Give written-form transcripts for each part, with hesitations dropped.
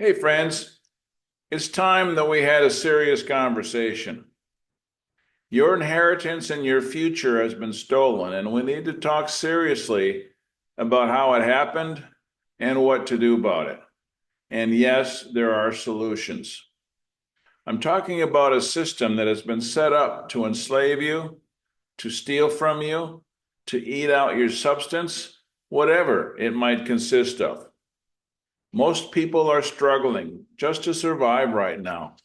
Hey, friends, it's time that we had a serious conversation. Your inheritance and your future has been stolen, and we need to talk seriously about how it happened and what to do about it. And yes, there are solutions. I'm talking about a system that has been set up to enslave you, to steal from you, to eat out your substance, whatever it might consist of. Most people are struggling just to survive right now.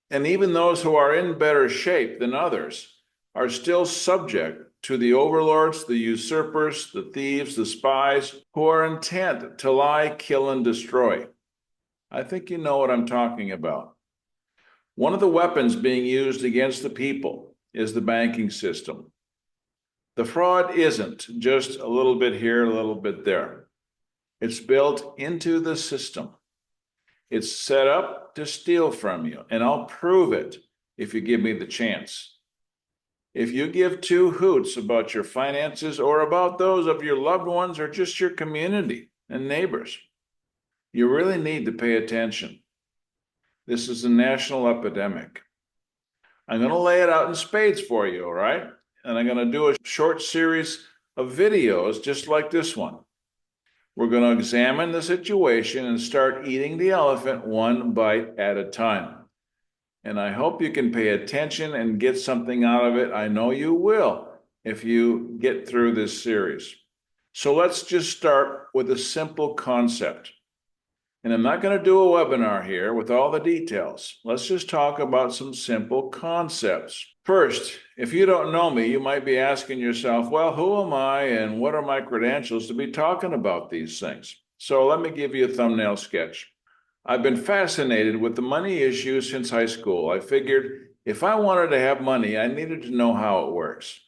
And even those who are in better shape than others are still subject to the overlords, the usurpers, the thieves, the spies, who are intent to lie, kill, and destroy. I think you know what I'm talking about. One of the weapons being used against the people is the banking system. The fraud isn't just a little bit here, a little bit there. It's built into the system. It's set up to steal from you, and I'll prove it if you give me the chance. If you give two hoots about your finances or about those of your loved ones or just your community and neighbors, you really need to pay attention. This is a national epidemic. I'm going to lay it out in spades for you, all right? And I'm going to do a short series of videos just like this one. We're going to examine the situation and start eating the elephant one bite at a time. And I hope you can pay attention and get something out of it. I know you will if you get through this series. So let's just start with a simple concept. And I'm not going to do a webinar here with all the details. Let's just talk about some simple concepts. First, if you don't know me, you might be asking yourself, well, who am I and what are my credentials to be talking about these things? So let me give you a thumbnail sketch. I've been fascinated with the money issue since high school. I figured if I wanted to have money, I needed to know how it works.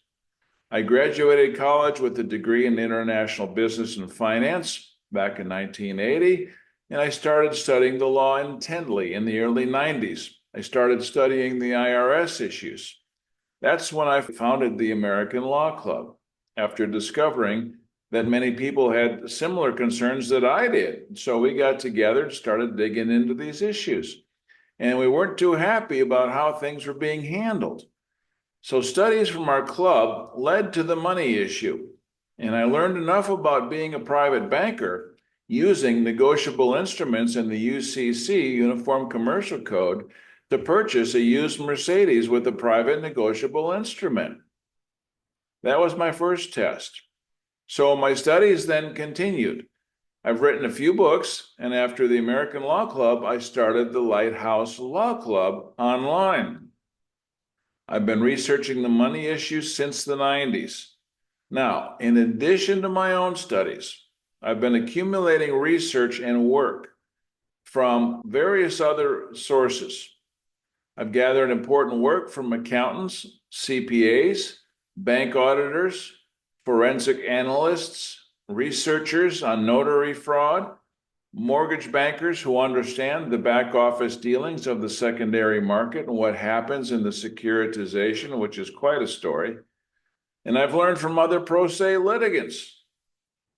I graduated college with a degree in international business and finance back in 1980. And I started studying the law intently in the early 90s. I started studying the IRS issues. That's when I founded the American Law Club, after discovering that many people had similar concerns that I did. So we got together and started digging into these issues. And we weren't too happy about how things were being handled. So studies from our club led to the money issue. And I learned enough about being a private banker using negotiable instruments in the UCC, Uniform Commercial Code, to purchase a used Mercedes with a private negotiable instrument. That was my first test. So my studies then continued. I've written a few books, and after the American Law Club, I started the Lighthouse Law Club online. I've been researching the money issue since the 90s. Now, in addition to my own studies, I've been accumulating research and work from various other sources. I've gathered important work from accountants, CPAs, bank auditors, forensic analysts, researchers on notary fraud, mortgage bankers who understand the back office dealings of the secondary market and what happens in the securitization, which is quite a story. And I've learned from other pro se litigants,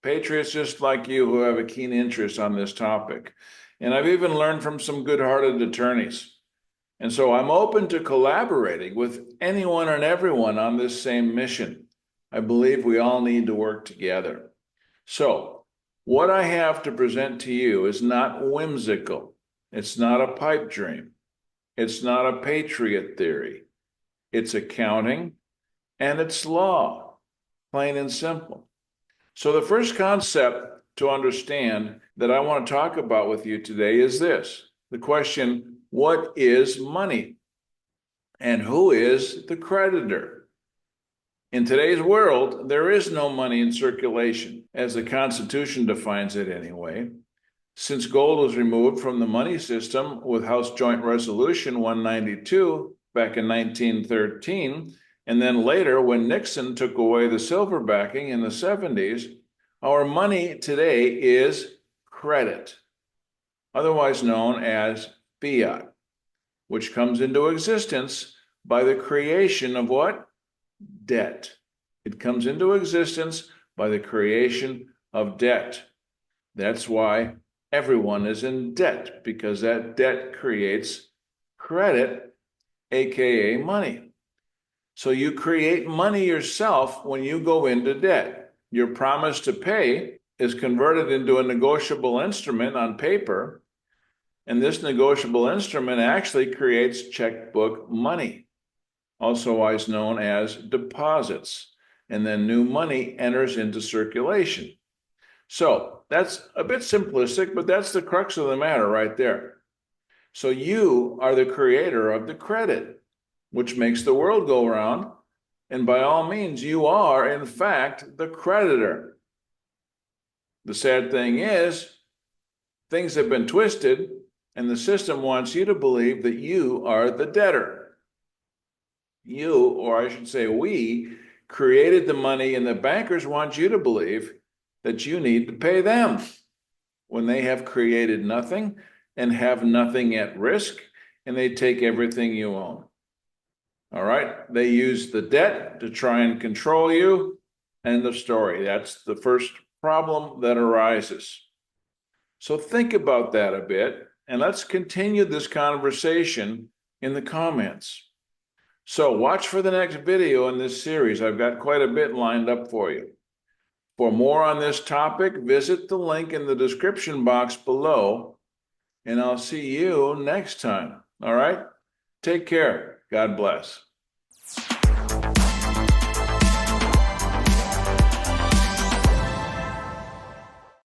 patriots just like you who have a keen interest on this topic. And I've even learned from some good-hearted attorneys. And so I'm open to collaborating with anyone and everyone on this same mission. I believe we all need to work together. So what I have to present to you is not whimsical. It's not a pipe dream. It's not a patriot theory. It's accounting and it's law, plain and simple. So the first concept to understand that I want to talk about with you today is this: the question, what is money? And who is the creditor? In today's world, there is no money in circulation, as the Constitution defines it anyway. Since gold was removed from the money system with House Joint Resolution 192 back in 1913, and then later, when Nixon took away the silver backing in the 70s, our money today is credit, otherwise known as fiat, which comes into existence by the creation of what? Debt. It comes into existence by the creation of debt. That's why everyone is in debt, because that debt creates credit, aka money. So you create money yourself when you go into debt. Your promise to pay is converted into a negotiable instrument on paper, and this negotiable instrument actually creates checkbook money, also always known as deposits, and then new money enters into circulation. So that's a bit simplistic, but that's the crux of the matter right there. So you are the creator of the credit, which makes the world go round. And by all means, you are, in fact, the creditor. The sad thing is, things have been twisted, and the system wants you to believe that you are the debtor. You, or I should say we, created the money, and the bankers want you to believe that you need to pay them when they have created nothing and have nothing at risk, and they take everything you own. All right. They use the debt to try and control you. End of story. That's the first problem that arises. So think about that a bit, and let's continue this conversation in the comments. So watch for the next video in this series. I've got quite a bit lined up for you. For more on this topic, visit the link in the description box below, and I'll see you next time. All right? Take care. God bless.